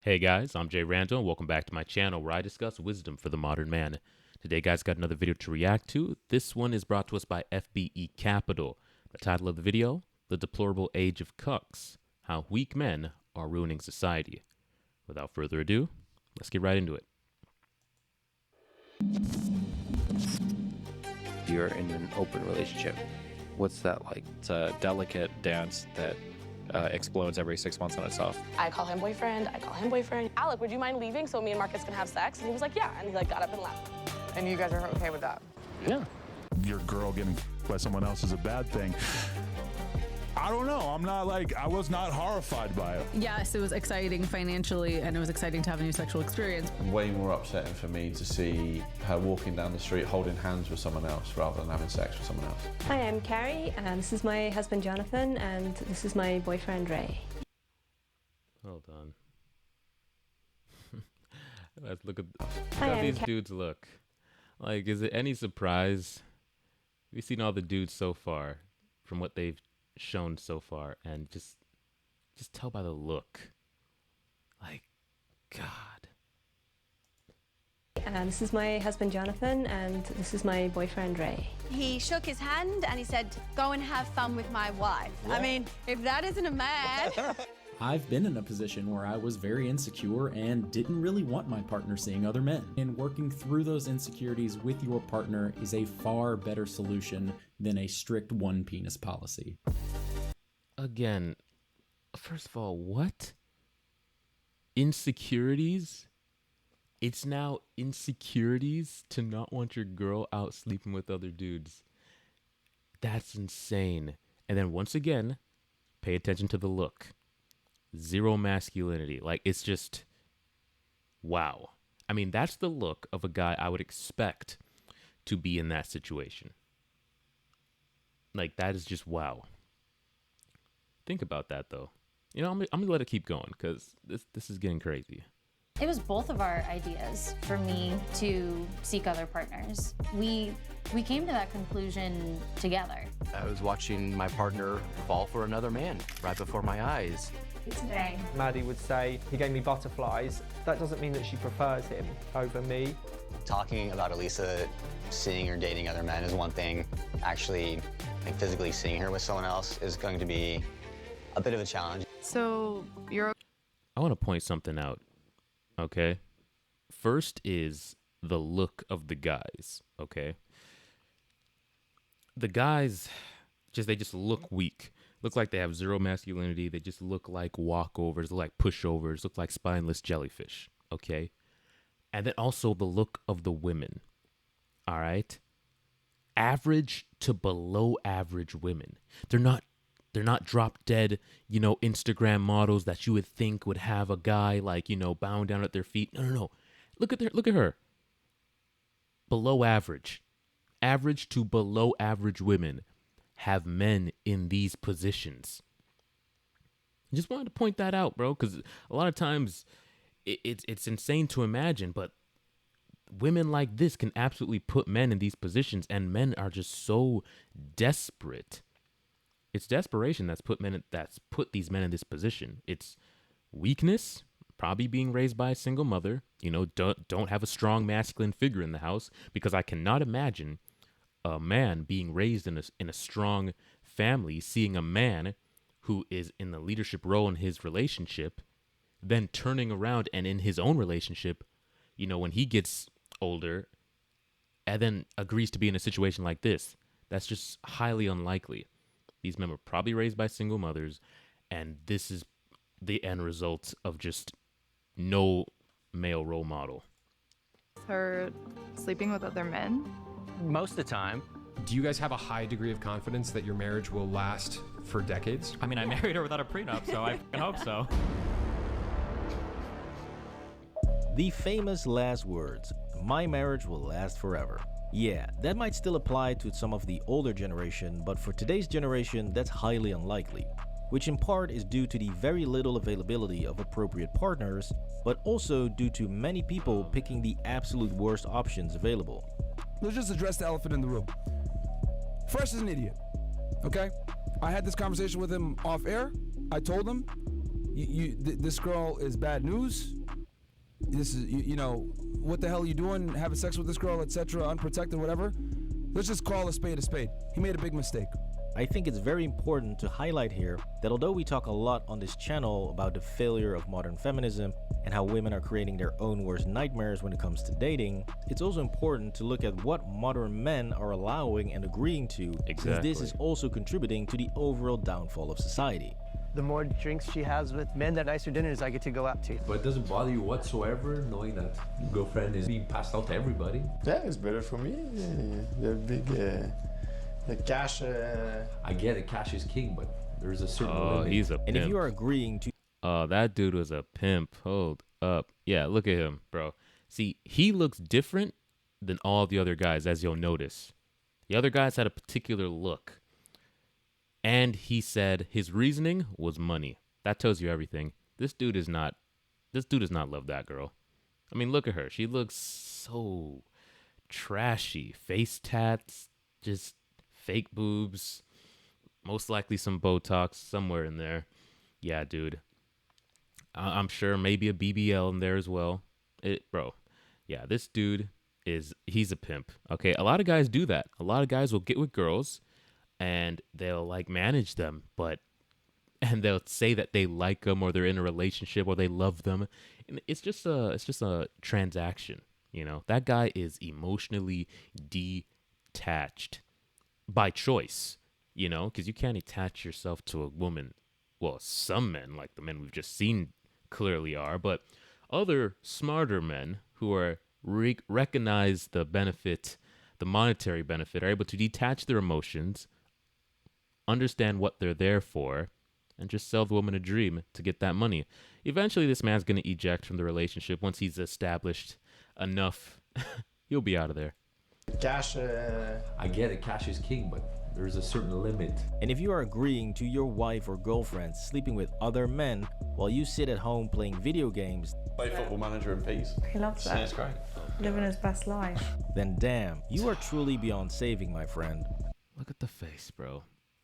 Hey guys, I'm Jay Randall, and welcome back to my channel where I discuss wisdom for the modern man. Today, guys, got another video to react to. This one is brought to us by FBE Capital. The title of the video, The Deplorable Age of CUCKS, How Weak Men Are Ruining Society. Without further ado, let's get right into it. You're in an open relationship. What's that like? It's a delicate dance that explodes every 6 months on itself. I call him boyfriend, I call him boyfriend. Alec, would you mind leaving so me and Marcus can have sex? And he was like, yeah, and he got up and left. And you guys are okay with that? Yeah. Your girl getting by someone else is a bad thing. I don't know. I was not horrified by it. Yes, it was exciting financially, and it was exciting to have a new sexual experience. Way more upsetting for me to see her walking down the street holding hands with someone else rather than having sex with someone else. Hi, I'm Carrie, and this is my husband Jonathan, and this is my boyfriend Ray. Hold on. Let's look at how these dudes look. Like, is it any surprise? We've seen all the dudes so far from what they've shown so far, and just tell by the look. Like, God. And this is my husband Jonathan, and this is my boyfriend Ray. He shook his hand and he said, go and have fun with my wife. What? I mean, if that isn't a man. I've been in a position where I was very insecure and didn't really want my partner seeing other men. And working through those insecurities with your partner is a far better solution than a strict one penis policy. Again, first of all, what? Insecurities? It's now insecurities to not want your girl out sleeping with other dudes. That's insane. And then once again, pay attention to the look. Zero masculinity. Like, it's just, wow. I mean, that's the look of a guy I would expect to be in that situation. Like, that is just wow. Think about that, though. You know, I'm gonna let it keep going, because this is getting crazy. It was both of our ideas for me to seek other partners. We came to that conclusion together. I was watching my partner fall for another man right before my eyes. Today. Maddie would say, he gave me butterflies. That doesn't mean that she prefers him over me. Talking about Elisa seeing her dating other men is one thing. Actually, like, physically seeing her with someone else is going to be a bit of a challenge. So you're... I want to point something out, okay? First is the look of the guys, okay? The guys, they just look weak. Look like they have zero masculinity. They just look like walkovers, look like pushovers, look like spineless jellyfish, okay? And then also the look of the women, all right? Average to below average women. They're not drop dead, Instagram models that you would think would have a guy like, bowing down at their feet. No. Look at her. Below average. Average to below average women have men in these positions. I just wanted to point that out, bro, because a lot of times it's insane to imagine, but women like this can absolutely put men in these positions, and men are just so desperate. It's desperation that's put these men in this position. It's weakness, probably being raised by a single mother, don't have a strong masculine figure in the house, because I cannot imagine a man being raised in a strong family, seeing a man who is in the leadership role in his relationship, then turning around and in his own relationship, when he gets older, and then agrees to be in a situation like this. That's just highly unlikely. These men were probably raised by single mothers, and this is the end result of just no male role model. Her sleeping with other men? Most of the time. Do you guys have a high degree of confidence that your marriage will last for decades? I mean, I married her without a prenup, so I hope so. The famous last words, my marriage will last forever. Yeah, that might still apply to some of the older generation, but for today's generation, that's highly unlikely, which in part is due to the very little availability of appropriate partners, but also due to many people picking the absolute worst options available. Let's just address the elephant in the room. Fresh is an idiot, okay? I had this conversation with him off air. I told him, this girl is bad news. This is, you know, what the hell are you doing? Having sex with this girl, etc., unprotected, whatever. Let's just call a spade a spade. He made a big mistake. I think it's very important to highlight here that although we talk a lot on this channel about the failure of modern feminism and how women are creating their own worst nightmares when it comes to dating, it's also important to look at what modern men are allowing and agreeing to, since this is also contributing to the overall downfall of society. The more drinks she has with men, the nicer dinners I get to go out to. But it doesn't bother you whatsoever knowing that your girlfriend is being passed out to everybody? Yeah, it's better for me. The big, the cash. I get it, cash is king, but there's a certain limit. He's a pimp. And if you are agreeing to... that dude was a pimp. Hold up. Yeah, look at him, bro. See, he looks different than all the other guys, as you'll notice. The other guys had a particular look. And he said his reasoning was money. That tells you everything. This dude does not love that girl. I mean, look at her. She looks so trashy. Face tats, just fake boobs, most likely some Botox somewhere in there. Yeah, dude. I'm sure maybe a BBL in there as well. Bro, yeah, this dude he's a pimp. Okay, a lot of guys do that. A lot of guys will get with girls and they'll like manage them, and they'll say that they like them or they're in a relationship or they love them. And it's just a transaction, you know. That guy is emotionally detached by choice, you know, because you can't attach yourself to a woman. Well, some men, like the men we've just seen, clearly are, but other smarter men who are recognize the benefit, the monetary benefit, are able to detach their emotions, understand what they're there for, and just sell the woman a dream to get that money. Eventually, this man's going to eject from the relationship. Once he's established enough, he'll be out of there. Cash. I get it, cash is king, but there's a certain limit. And if you are agreeing to your wife or girlfriend sleeping with other men while you sit at home playing video games, Play Football Manager in peace. He loves that. That's great. Living his best life. then damn, you are truly beyond saving, my friend. Look at the face, bro.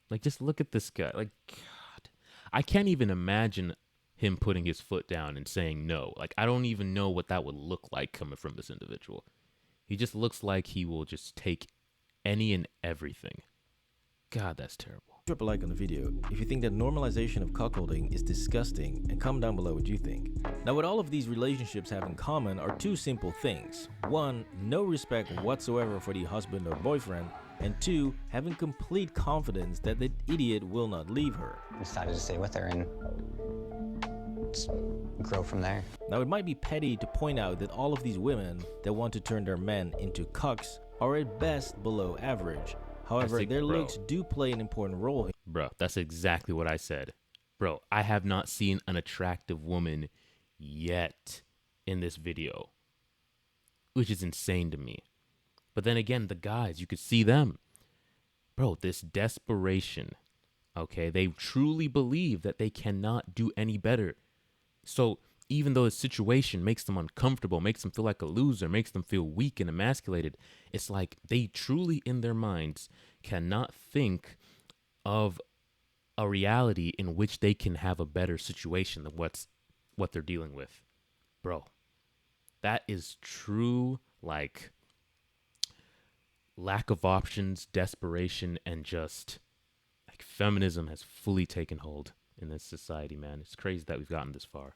Like, just look at this guy. Like, God. I can't even imagine him putting his foot down and saying no. Like, I don't even know what that would look like coming from this individual. He just looks like he will just take any and everything. God, that's terrible. Drop a like on the video if you think that normalization of cuckolding is disgusting, and comment down below what you think. Now, what all of these relationships have in common are two simple things. One, no respect whatsoever for the husband or boyfriend, and two, having complete confidence that the idiot will not leave her. I decided to stay with her and just grow from there. Now, it might be petty to point out that all of these women that want to turn their men into cucks are at best below average. However, their looks do play an important role. Bro, that's exactly what I said. Bro, I have not seen an attractive woman yet in this video, which is insane to me. But then again, the guys, you could see them. Bro, this desperation, okay? They truly believe that they cannot do any better. So even though the situation makes them uncomfortable, makes them feel like a loser, makes them feel weak and emasculated, it's like they truly in their minds cannot think of a reality in which they can have a better situation than what they're dealing with. Bro, that is true, like, lack of options, desperation, and just like feminism has fully taken hold in this society, man. It's crazy that we've gotten this far.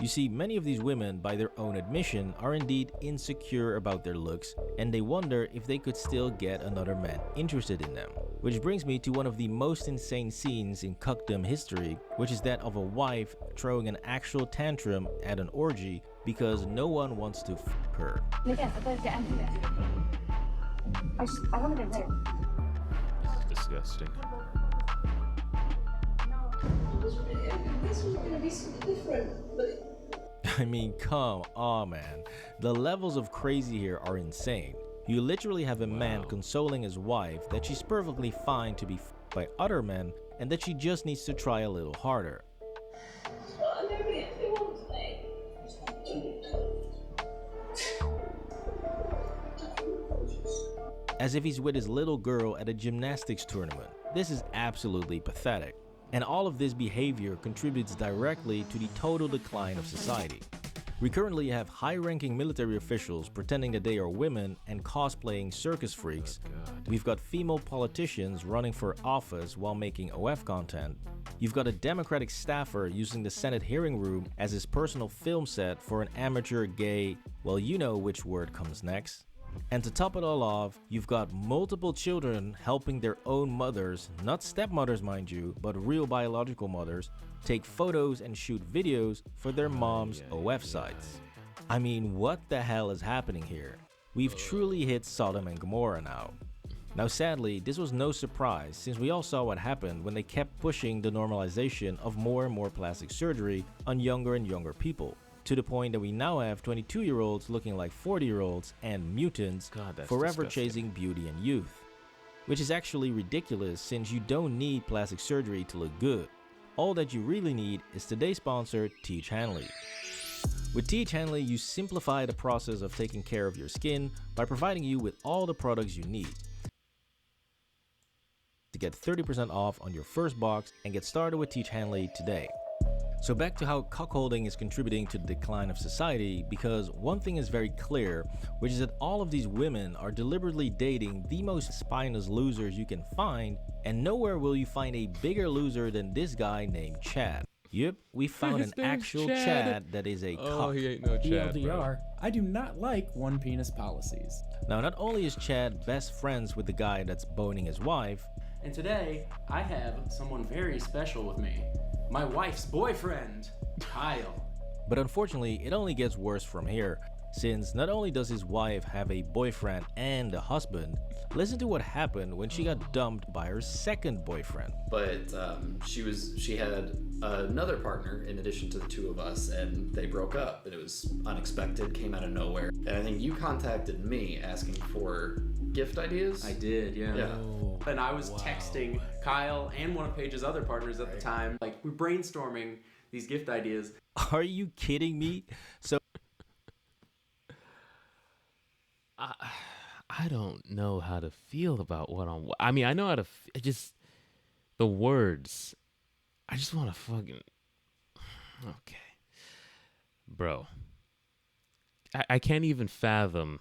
You see, many of these women, by their own admission, are indeed insecure about their looks, and they wonder if they could still get another man interested in them. Which brings me to one of the most insane scenes in cuckdom history, which is that of a wife throwing an actual tantrum at an orgy because no one wants to f her. I want to get rid. This is disgusting. This was going to be something different, but... I mean, come on, man. The levels of crazy here are insane. You literally have a man consoling his wife that she's perfectly fine to be f***ed by other men and that she just needs to try a little harder. As if he's with his little girl at a gymnastics tournament. This is absolutely pathetic. And all of this behavior contributes directly to the total decline of society. We currently have high-ranking military officials pretending that they are women and cosplaying circus freaks. We've got female politicians running for office while making OF content. You've got a Democratic staffer using the Senate hearing room as his personal film set for an amateur gay, well, you know which word comes next. And to top it all off, you've got multiple children helping their own mothers, not stepmothers mind you, but real biological mothers, take photos and shoot videos for their mom's OF sites. I mean, what the hell is happening here? We've truly hit Sodom and Gomorrah now. Now sadly, this was no surprise since we all saw what happened when they kept pushing the normalization of more and more plastic surgery on younger and younger people, to the point that we now have 22-year-olds looking like 40-year-olds and mutants forever chasing beauty and youth. Which is actually ridiculous since you don't need plastic surgery to look good. All that you really need is today's sponsor, Teach Hanley. With Teach Hanley, you simplify the process of taking care of your skin by providing you with all the products you need. To get 30% off on your first box and get started with Teach Hanley today. So back to how cuckolding is contributing to the decline of society, because one thing is very clear, which is that all of these women are deliberately dating the most spineless losers you can find, and nowhere will you find a bigger loser than this guy named Chad. Yep, we found an actual Chad that is a cuck. He ain't no Chad, TLDR, I do not like one penis policies. Now, not only is Chad best friends with the guy that's boning his wife, and today I have someone very special with me. My wife's boyfriend, Kyle. But unfortunately, it only gets worse from here, since not only does his wife have a boyfriend and a husband, listen to what happened when she got dumped by her second boyfriend. But she had another partner in addition to the two of us, and they broke up. And it was unexpected, came out of nowhere. And I think you contacted me asking for gift ideas. I did, yeah. And I was texting Kyle and one of Paige's other partners at the time. Like, we're brainstorming these gift ideas. Are you kidding me? So I don't know how to feel about I mean, I know how to just the words. I just want to fucking okay, bro. I can't even fathom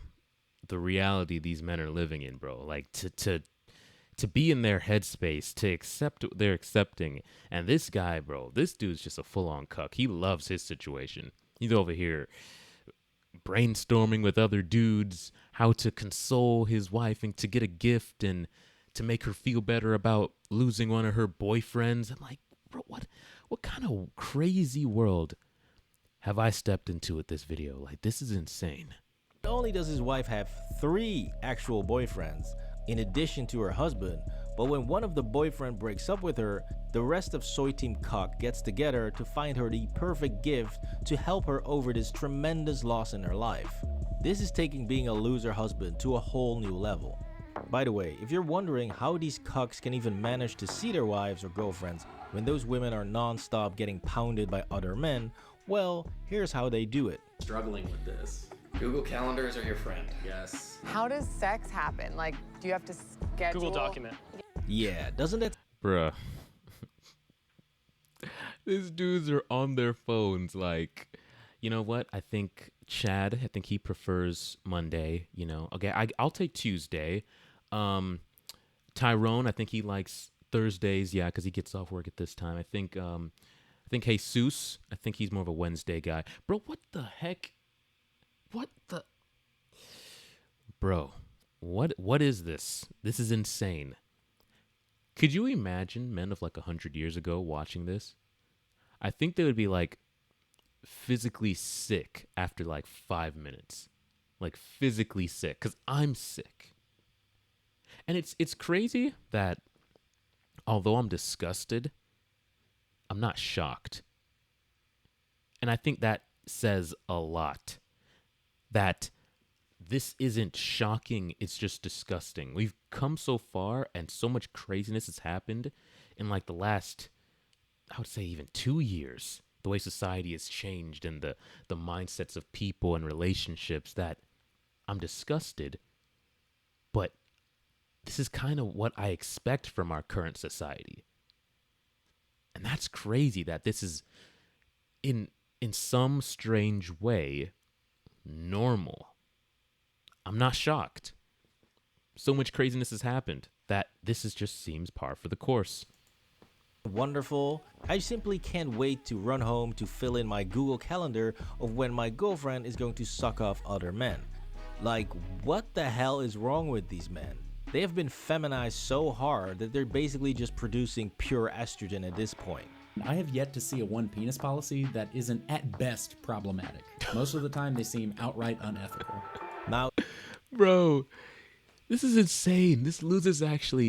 the reality these men are living in, bro. Like to be in their headspace, to accept what they're accepting. And this guy, bro, this dude's just a full-on cuck. He loves his situation. He's over here brainstorming with other dudes how to console his wife and to get a gift and to make her feel better about losing one of her boyfriends. I'm like, bro, what kind of crazy world have I stepped into with this video? Like, this is insane. Not only does his wife have 3 actual boyfriends, in addition to her husband, but when one of the boyfriend breaks up with her, the rest of Soy Team Cuck gets together to find her the perfect gift to help her over this tremendous loss in her life. This is taking being a loser husband to a whole new level. By the way, if you're wondering how these cucks can even manage to see their wives or girlfriends when those women are non-stop getting pounded by other men, well, here's how they do it. Struggling with this. Google Calendars are your friend. Yes. How does sex happen? Like, do you have to schedule? Google Document. Yeah, doesn't that... Bruh. These dudes are on their phones like, you know what? I think Chad, he prefers Monday, you know. Okay, I'll take Tuesday. Tyrone, I think he likes Thursdays, yeah, because he gets off work at this time. I think Jesus, I think he's more of a Wednesday guy. Bro, what the heck? Bro, what is this? This is insane. Could you imagine men of like 100 years ago watching this? I think they would be like physically sick after like 5 minutes. Like physically sick, because I'm sick. And it's crazy that although I'm disgusted, I'm not shocked. And I think that says a lot. That this isn't shocking, it's just disgusting. We've come so far and so much craziness has happened in like the last, I would say even 2 years. The way society has changed and the mindsets of people and relationships, that I'm disgusted. But this is kind of what I expect from our current society. And that's crazy that this is in some strange way normal. I'm not shocked. So much craziness has happened that just seems par for the course. Wonderful. I simply can't wait to run home to fill in my Google Calendar of when my girlfriend is going to suck off other men. Like, what the hell is wrong with these men? They have been feminized so hard that they're basically just producing pure estrogen at this point. I have yet to see a one penis policy that isn't at best problematic. Most of the time they seem outright unethical. Now, bro, this is insane. This loser's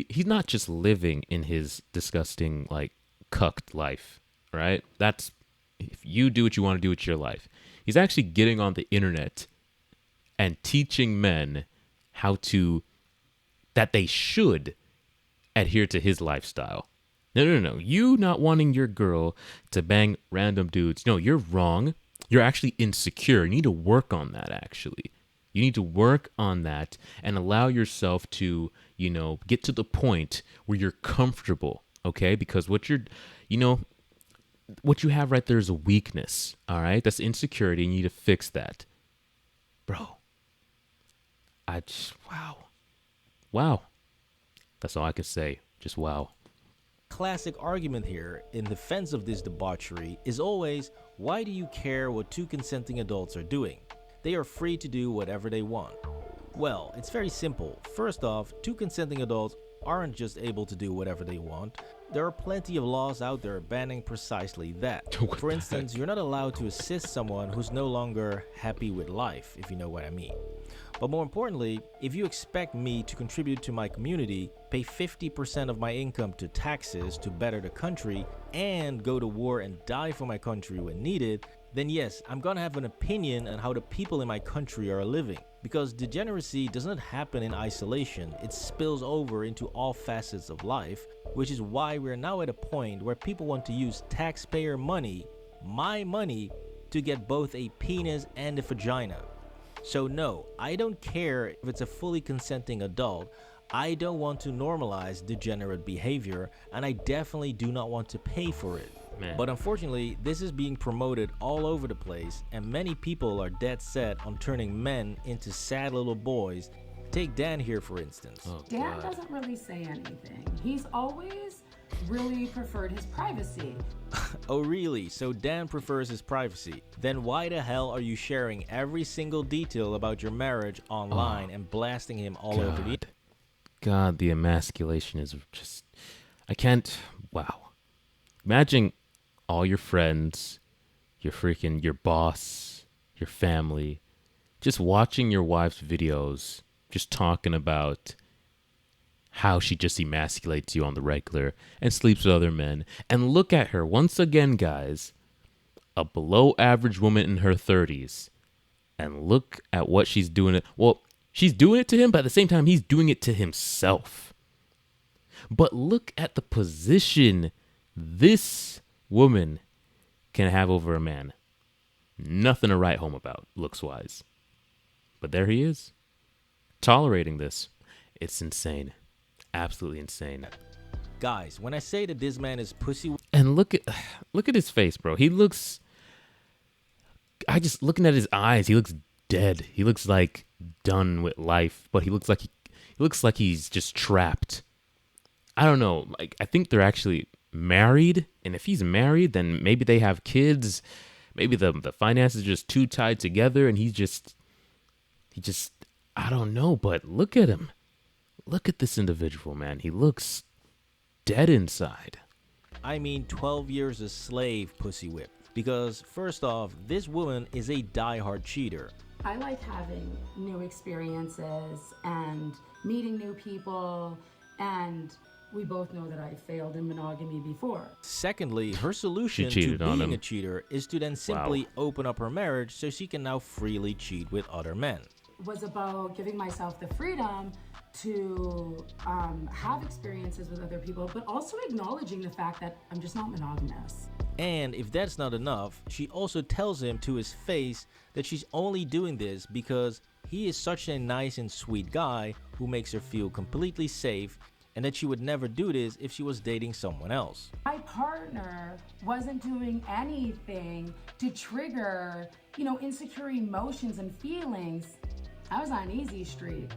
he's not just living in his disgusting, like, cucked life, right? That's, if you do what you want to do with your life. He's actually getting on the internet and teaching men that they should adhere to his lifestyle. No. You not wanting your girl to bang random dudes. No, you're wrong. You're actually insecure. You need to work on that, actually. You need to work on that and allow yourself to, get to the point where you're comfortable, okay? Because what you have right there is a weakness, all right? That's insecurity, and you need to fix that. Bro, wow. That's all I can say. Just wow. Classic argument here in defense of this debauchery is always, why do you care what two consenting adults are doing? They are free to do whatever they want. Well, it's very simple. First off, two consenting adults aren't just able to do whatever they want. There are plenty of laws out there banning precisely that. For instance, you're not allowed to assist someone who's no longer happy with life, if you know what I mean. But more importantly, if you expect me to contribute to my community, pay 50% of my income to taxes to better the country, and go to war and die for my country when needed, then yes, I'm gonna have an opinion on how the people in my country are living. Because degeneracy doesn't happen in isolation, it spills over into all facets of life, which is why we're now at a point where people want to use taxpayer money, my money, to get both a penis and a vagina. So no, I don't care if it's a fully consenting adult. I don't want to normalize degenerate behavior, and I definitely do not want to pay for it. Man. But unfortunately, this is being promoted all over the place, and many people are dead set on turning men into sad little boys. Take Dan here, for instance. Dan doesn't really say anything. He's always really preferred his privacy. Oh really? So Dan prefers his privacy. Then why the hell are you sharing every single detail about your marriage online and blasting him all over the internet? God, the emasculation is just... I can't... Wow. Imagine all your friends, your boss, your family, just watching your wife's videos, just talking about how she just emasculates you on the regular and sleeps with other men. And look at her, once again, guys, a below average woman in her 30s. And look at what she's doing. Well, she's doing it to him, but at the same time, he's doing it to himself. But look at the position this woman can have over a man. Nothing to write home about, looks-wise. But there he is, tolerating this. It's insane. Absolutely insane. Guys, when I say that this man is pussy... And look at his face, bro. He looks... looking at his eyes, he looks dead. He looks like done with life, but he looks like he's just trapped. I don't know. Like, I think they're actually married, and if he's married, then maybe they have kids. Maybe the finances are just too tied together, and he just I don't know, but look at him. Look at this individual, man. He looks dead inside. I mean 12 years a slave, pussy whip. Because first off, this woman is a diehard cheater. I like having new experiences and meeting new people, and we both know that I failed in monogamy before. Secondly, her solution to being a cheater is to then simply open up her marriage so she can now freely cheat with other men. Was about giving myself the freedom to have experiences with other people, but also acknowledging the fact that I'm just not monogamous. And if that's not enough, she also tells him to his face that she's only doing this because he is such a nice and sweet guy who makes her feel completely safe, and that she would never do this if she was dating someone else. My partner wasn't doing anything to trigger, insecure emotions and feelings. I was on easy street.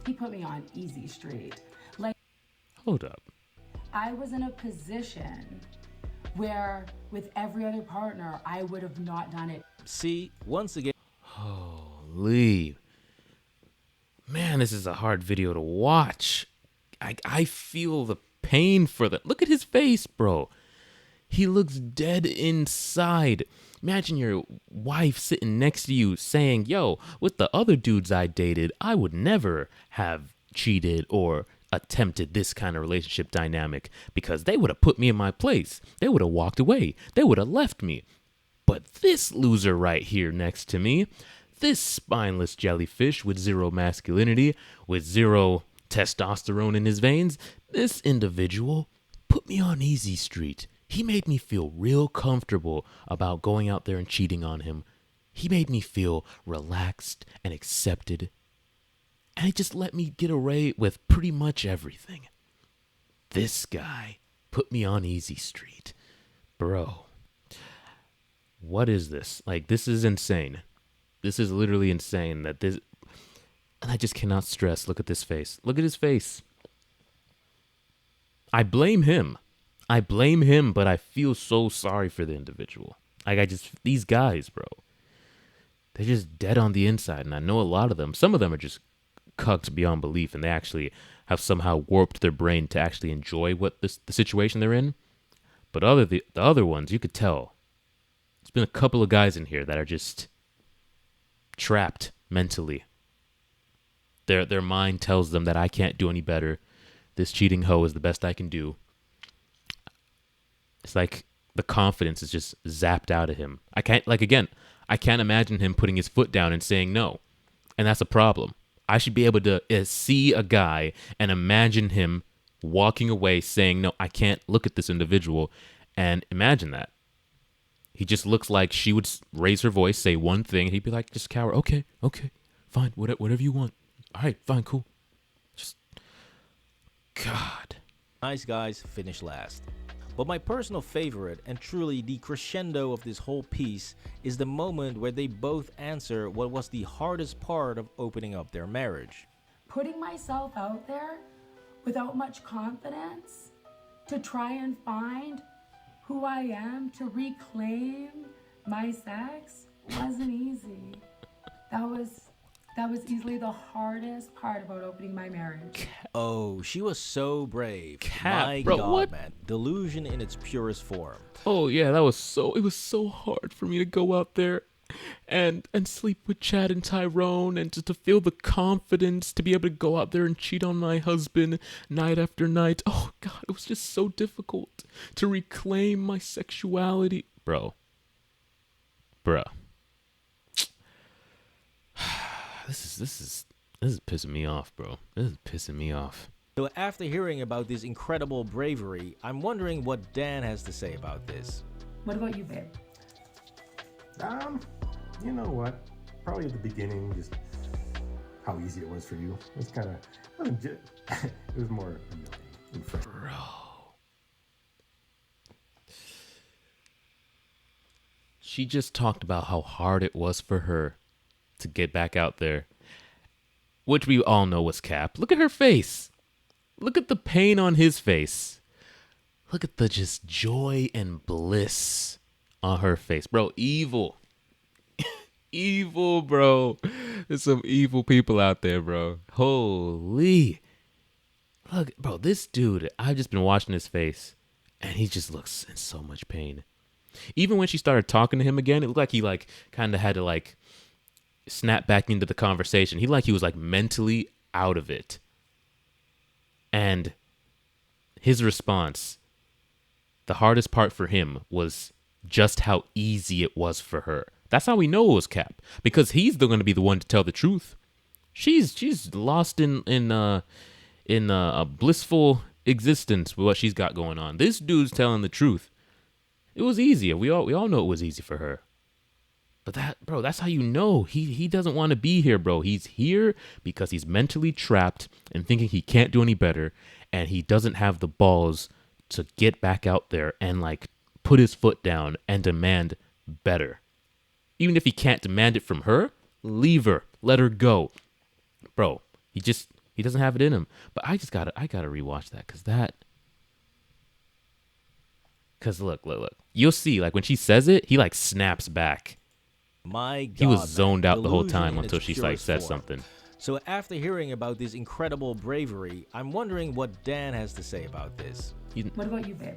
He put me on easy street. Like, hold up. I was in a position where with every other partner, I would have not done it. See, once again. Holy. Man, this is a hard video to watch. I feel the pain for that. Look at his face, bro. He looks dead inside. Imagine your wife sitting next to you saying, yo, with the other dudes I dated, I would never have cheated or attempted this kind of relationship dynamic because they would have put me in my place. They would have walked away. They would have left me. But this loser right here next to me, this spineless jellyfish with zero masculinity, with zero testosterone in his veins, this individual put me on easy street. He made me feel real comfortable about going out there and cheating on him. He made me feel relaxed and accepted. And he just let me get away with pretty much everything. This guy put me on easy street. Bro, what is this? Like, this is insane. This is literally insane that this... And I just cannot stress. Look at this face. Look at his face. I blame him. But I feel so sorry for the individual. Like, these guys, bro, they're just dead on the inside. And I know a lot of them. Some of them are just cucked beyond belief, and they actually have somehow warped their brain to actually enjoy the situation they're in. But the other ones, you could tell. There's been a couple of guys in here that are just trapped mentally. Their mind tells them that I can't do any better. This cheating hoe is the best I can do. It's like the confidence is just zapped out of him. I can't imagine him putting his foot down and saying no. And that's a problem. I should be able to see a guy and imagine him walking away saying, no, I can't look at this individual, and imagine that. He just looks like she would raise her voice, say one thing, and he'd be like, just cower. Okay, fine, whatever you want. All right, fine, cool. Just, God. Nice guys finish last. But my personal favorite and truly the crescendo of this whole piece is the moment where they both answer what was the hardest part of opening up their marriage. Putting myself out there without much confidence to try and find who I am, to reclaim my sex, wasn't easy. That was easily the hardest part about opening my marriage. Oh, she was so brave. My bro, God, what? man. Delusion in its purest form. Oh yeah, it was so hard for me to go out there and sleep with Chad and Tyrone, and to feel the confidence to be able to go out there and cheat on my husband night after night. Oh God, it was just so difficult to reclaim my sexuality. Bro. This is pissing me off, bro. This is pissing me off. So after hearing about this incredible bravery, I'm wondering what Dan has to say about this. What about you, babe? You know what? Probably at the beginning, just how easy it was for you. It was kind of, it was more annoying. Bro. She just talked about how hard it was for her to get back out there, which we all know was cap. Look at her face. Look at the pain on his face. Look at the just joy and bliss on her face. Bro, evil. Evil, bro. There's some evil people out there, bro. Holy. Look, bro, this dude, I've just been watching his face, and he just looks in so much pain. Even when she started talking to him again, it looked like he kind of had to snap back into the conversation. He was mentally out of it. And his response, the hardest part for him was just how easy it was for her. That's how we know it was cap, because he's going to be the one to tell the truth. She's lost in a blissful existence with what she's got going on. This dude's telling the truth. It was easy. We all know it was easy for her. But that's how you know he doesn't want to be here, bro. He's here because he's mentally trapped and thinking he can't do any better, and he doesn't have the balls to get back out there and like put his foot down and demand better. Even if he can't demand it from her, leave her, let her go, bro. He doesn't have it in him. But I gotta rewatch that because look, you'll see like when she says it, he like snaps back. My God, He was zoned out the whole delusion time in until its she like purest said form. something. So after hearing about this incredible bravery, I'm wondering what Dan has to say about this. What about you, babe?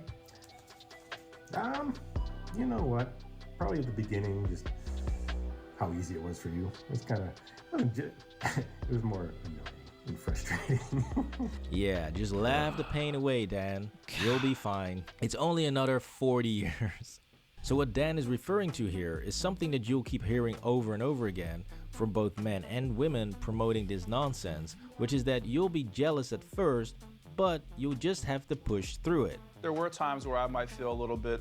You know what? Probably at the beginning, just how easy it was for you. It's kind of, it was more annoying and frustrating. Yeah, just laugh the pain away, Dan. You'll be fine. It's only another 40 years. So what Dan is referring to here is something that you'll keep hearing over and over again from both men and women promoting this nonsense, which is that you'll be jealous at first, but you'll just have to push through it. There were times where I might feel a little bit,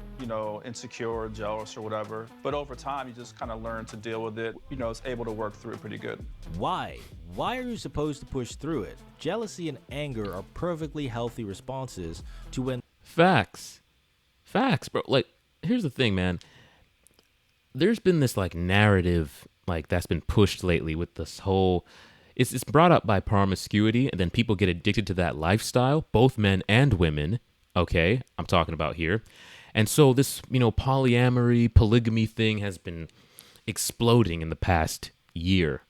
insecure or jealous or whatever. But over time, you just kind of learn to deal with it. It's able to work through it pretty good. Why? Why are you supposed to push through it? Jealousy and anger are perfectly healthy responses to when... Facts, bro. Like, here's the thing, man. There's been this like narrative like that's been pushed lately with this whole... It's brought up by promiscuity, and then people get addicted to that lifestyle, both men and women. Okay, I'm talking about here. And so this, polyamory, polygamy thing has been exploding in the past year,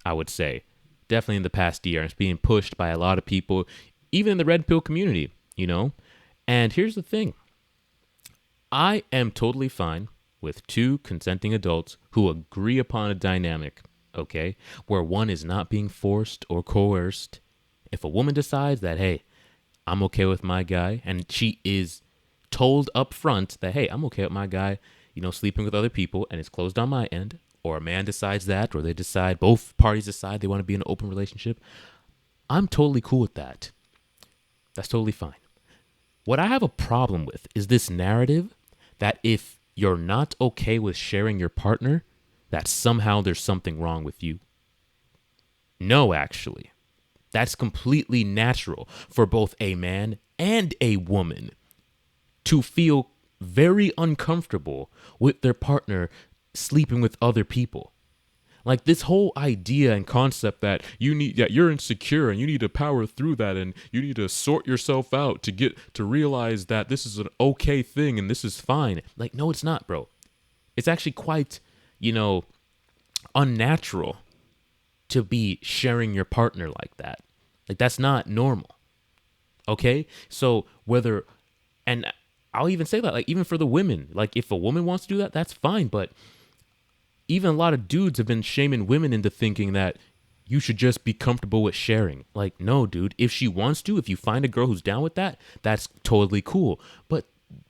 I would say. Definitely in the past year. It's being pushed by a lot of people, even in the red pill community, And here's the thing. I am totally fine with two consenting adults who agree upon a dynamic, okay, where one is not being forced or coerced. If a woman decides that, hey, I'm okay with my guy, and she is told up front that, hey, I'm okay with my guy, sleeping with other people, and it's closed on my end, or a man decides that, or both parties decide they want to be in an open relationship, I'm totally cool with that. That's totally fine. What I have a problem with is this narrative that if you're not okay with sharing your partner, that somehow there's something wrong with you. No, actually. That's completely natural for both a man and a woman to feel very uncomfortable with their partner sleeping with other people. Like this whole idea and concept that you're insecure and you need to power through that and you need to sort yourself out to realize that this is an okay thing and this is fine. Like, no, it's not, bro. It's actually quite, unnatural to be sharing your partner like that. Like, that's not normal. Okay? So and I'll even say that, like, even for the women, like, if a woman wants to do that, that's fine. But even a lot of dudes have been shaming women into thinking that you should just be comfortable with sharing. Like, no, dude, if she wants to, if you find a girl who's down with that, that's totally cool. But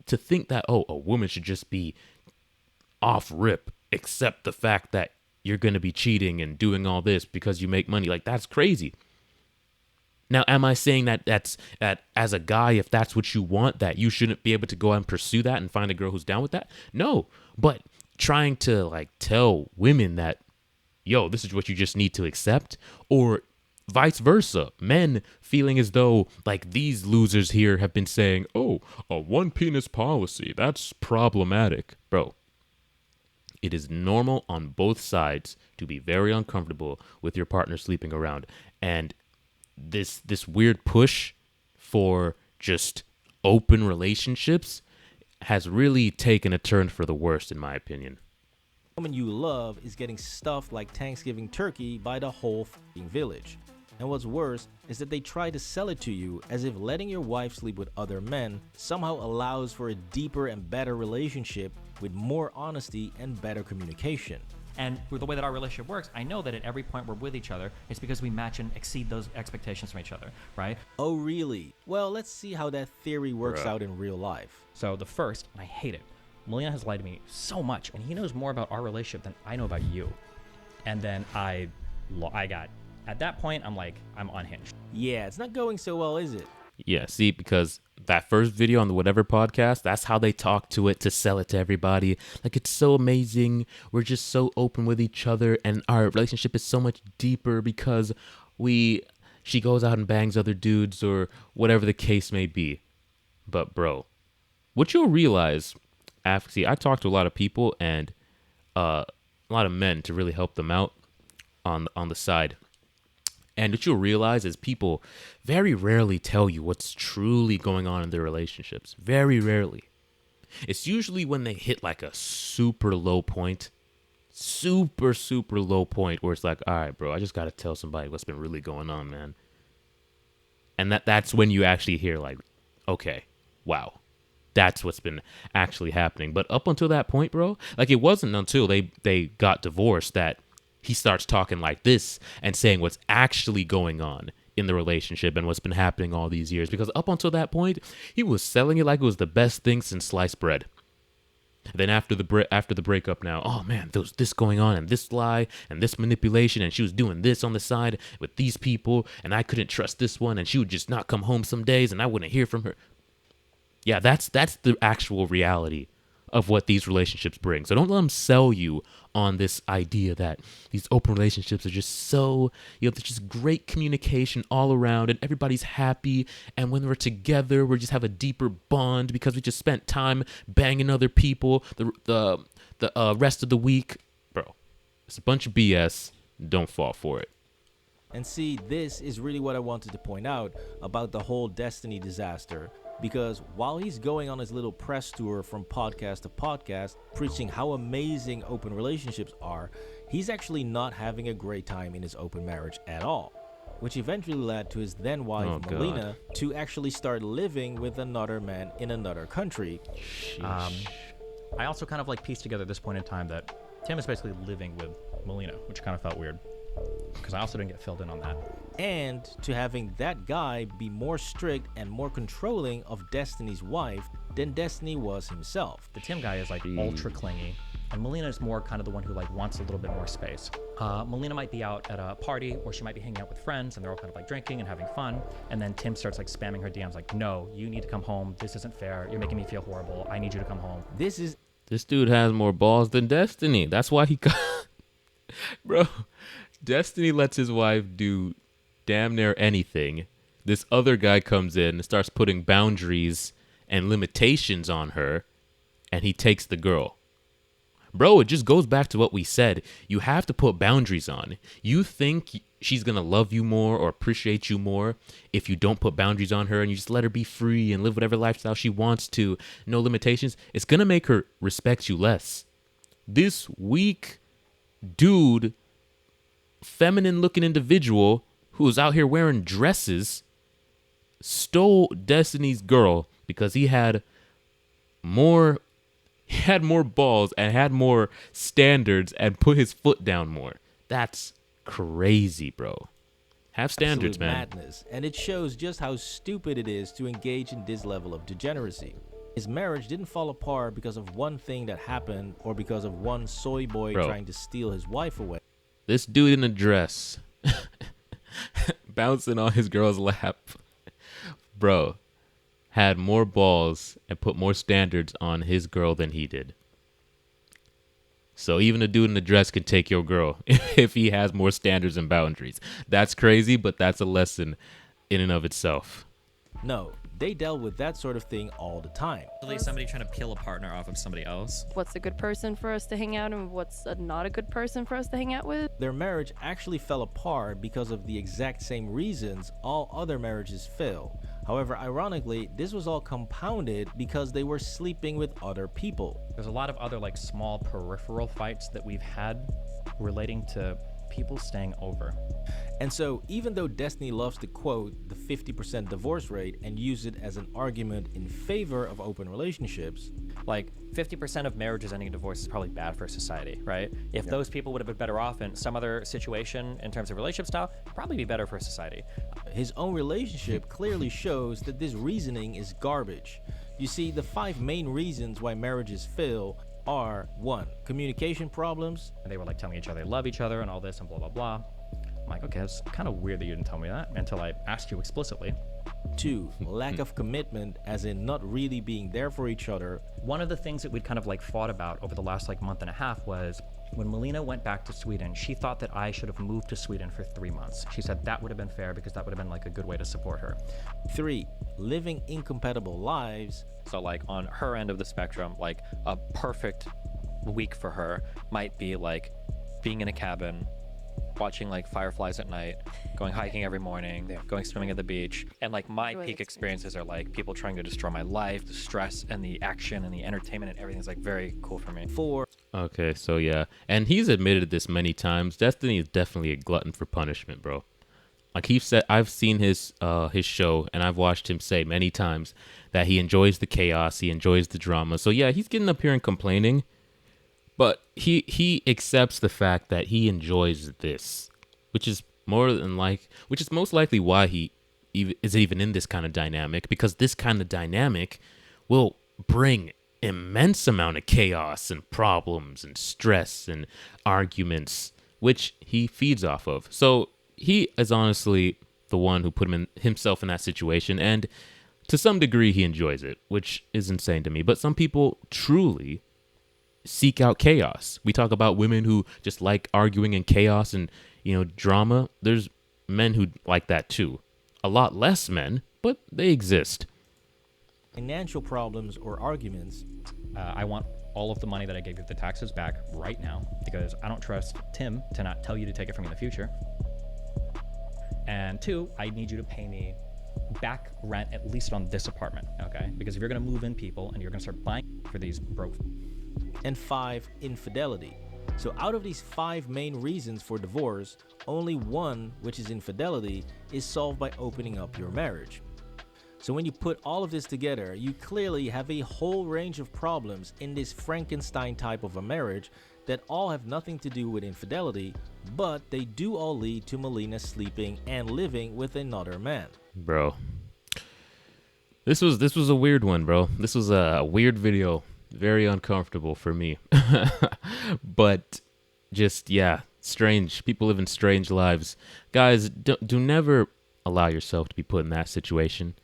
to think that, a woman should just be off rip, accept the fact that you're going to be cheating and doing all this because you make money, like, that's crazy. Now, am I saying that as a guy, if that's what you want, that you shouldn't be able to go out and pursue that and find a girl who's down with that? No, but trying to like tell women that, yo, this is what you just need to accept, or vice versa, men feeling as though like these losers here have been saying, oh, a one penis policy, that's problematic. Bro, it is normal on both sides to be very uncomfortable with your partner sleeping around. And this weird push for just open relationships has really taken a turn for the worst, in my opinion. The woman you love is getting stuffed like Thanksgiving turkey by the whole f***ing village. And what's worse is that they try to sell it to you as if letting your wife sleep with other men somehow allows for a deeper and better relationship with more honesty and better communication. And with the way that our relationship works, I know that at every point we're with each other, it's because we match and exceed those expectations from each other, right? Oh, really? Well, let's see how that theory works out in real life. So the first, and I hate it, William has lied to me so much, and he knows more about our relationship than I know about you. And then I got, at that point, I'm like, I'm unhinged. Yeah, it's not going so well, is it? Yeah, see, because that first video on the whatever podcast, that's how they talk to it to sell it to everybody. Like, it's so amazing. We're just so open with each other, and our relationship is so much deeper because she goes out and bangs other dudes or whatever the case may be. But bro, what you'll realize after, see, I talk to a lot of people and a lot of men to really help them out on the side. And what you'll realize is people very rarely tell you what's truly going on in their relationships. Very rarely. It's usually when they hit like a super low point, super low point where it's like, all right, bro, I just got to tell somebody what's been really going on, man. And that's when you actually hear like, okay, wow, that's what's been actually happening. But up until that point, bro, like it wasn't until they got divorced that he starts talking like this and saying what's actually going on in the relationship and what's been happening all these years. Because up until that point, he was selling it like it was the best thing since sliced bread. Then after the breakup now, oh man, there was this going on and this lie and this manipulation, and she was doing this on the side with these people, and I couldn't trust this one, and she would just not come home some days and I wouldn't hear from her. Yeah, that's the actual reality of what these relationships bring. So don't let them sell you on this idea that these open relationships are just so, there's just great communication all around and everybody's happy. And when we're together, we just have a deeper bond because we just spent time banging other people the rest of the week. Bro, it's a bunch of BS. Don't fall for it. And see, this is really what I wanted to point out about the whole Destiny disaster. Because while he's going on his little press tour from podcast to podcast, preaching how amazing open relationships are, he's actually not having a great time in his open marriage at all. Which eventually led to his then wife, Melina, to actually start living with another man in another country. I also kind of like pieced together at this point in time that Tim is basically living with Melina, which kind of felt weird. Because I also didn't get filled in on that. And to having that guy be more strict and more controlling of Destiny's wife than Destiny was himself. The Tim guy is like ultra clingy, and Melina is more kind of the one who like wants a little bit more space. Melina might be out at a party, or she might be hanging out with friends, and they're all kind of like drinking and having fun. And then Tim starts like spamming her DMs like, no, you need to come home. This isn't fair. You're making me feel horrible. I need you to come home. This dude has more balls than Destiny. That's why he got... Bro, Destiny lets his wife do damn near anything. This other guy comes in and starts putting boundaries and limitations on her, and he takes the girl. Bro, it just goes back to what we said. You have to put boundaries on. You think she's going to love you more or appreciate you more if you don't put boundaries on her and you just let her be free and live whatever lifestyle she wants to, no limitations. It's going to make her respect you less. This weak dude, feminine looking individual who was out here wearing dresses stole Destiny's girl because he had more balls and had more standards and put his foot down more. That's crazy, bro. Have standards, Absolute man. Madness. And it shows just how stupid it is to engage in this level of degeneracy. His marriage didn't fall apart because of one thing that happened or because of one soy boy trying to steal his wife away. This dude in a dress bouncing on his girl's lap, bro, had more balls and put more standards on his girl than he did. So even a dude in a dress can take your girl if he has more standards and boundaries. That's crazy, but that's a lesson in and of itself. No, they dealt with that sort of thing all the time. Somebody trying to peel a partner off of somebody else. What's a good person for us to hang out and what's not a good person for us to hang out with? Their marriage actually fell apart because of the exact same reasons all other marriages fail. However, ironically, this was all compounded because they were sleeping with other people. There's a lot of other like small peripheral fights that we've had relating to people staying over. And so even though Destiny loves to quote the 50% divorce rate and use it as an argument in favor of open relationships, like 50% of marriages ending in divorce is probably bad for society, right? If those people would have been better off in some other situation in terms of relationship style, probably be better for society. His own relationship clearly shows that this reasoning is garbage. You see, the 5 main reasons why marriages fail are 1. Communication problems. And they were like telling each other they love each other and all this and blah, blah, blah. I'm like, okay, that's kind of weird that you didn't tell me that until I asked you explicitly. 2. Lack of commitment, as in not really being there for each other. One of the things that we'd kind of like fought about over the last like month and a half was when Melina went back to Sweden, she thought that I should have moved to Sweden for 3 months. She said that would have been fair because that would have been like a good way to support her. 3. Living incompatible lives. So like on her end of the spectrum, like a perfect week for her might be like being in a cabin, watching like fireflies at night, going hiking every morning, going swimming at the beach. And like my peak experiences are like people trying to destroy my life, the stress and the action and the entertainment and everything's like very cool for me. 4. Okay, so yeah. And he's admitted this many times. Destiny is definitely a glutton for punishment, bro. Like he said, I've seen his show and I've watched him say many times that he enjoys the chaos, he enjoys the drama. So yeah, he's getting up here and complaining, but he accepts the fact that he enjoys this, which is most likely why he is even in this kind of dynamic, because this kind of dynamic will bring immense amount of chaos and problems and stress and arguments, which he feeds off of. So he is honestly the one who put himself in that situation, and to some degree he enjoys it, which is insane to me. But some people truly seek out chaos. We talk about women who just like arguing and chaos and, drama. There's men who like that too. A lot less men, but they exist. Financial problems or arguments. I want all of the money that I gave you for the taxes back right now because I don't trust Tim to not tell you to take it from me in the future. And 2, I need you to pay me back rent at least on this apartment, okay? Because if you're gonna move in people and you're gonna start buying for these broke. And 5, infidelity. So out of these 5 main reasons for divorce, only one, which is infidelity, is solved by opening up your marriage. So when you put all of this together, you clearly have a whole range of problems in this Frankenstein type of a marriage that all have nothing to do with infidelity, but they do all lead to Melina sleeping and living with another man. Bro, this was a weird one, bro. This was a weird video. Very uncomfortable for me. But just, yeah, strange. People live in strange lives. Guys, do never allow yourself to be put in that situation.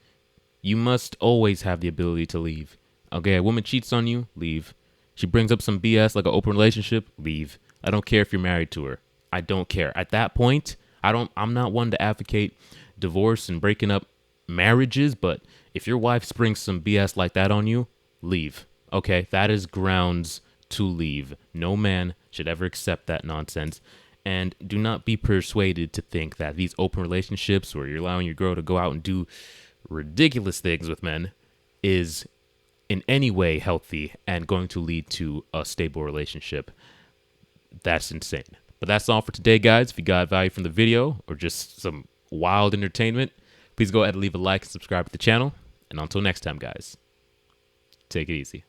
You must always have the ability to leave. Okay, a woman cheats on you, leave. She brings up some BS like an open relationship, leave. I don't care if you're married to her. I don't care. At that point, I'm not one to advocate divorce and breaking up marriages, but if your wife springs some BS like that on you, leave. Okay, that is grounds to leave. No man should ever accept that nonsense. And do not be persuaded to think that these open relationships where you're allowing your girl to go out and do ridiculous things with men is in any way healthy and going to lead to a stable relationship. That's insane. But that's all for today, guys. If you got value from the video or just some wild entertainment, please go ahead and leave a like and subscribe to the channel. And until next time, guys, take it easy.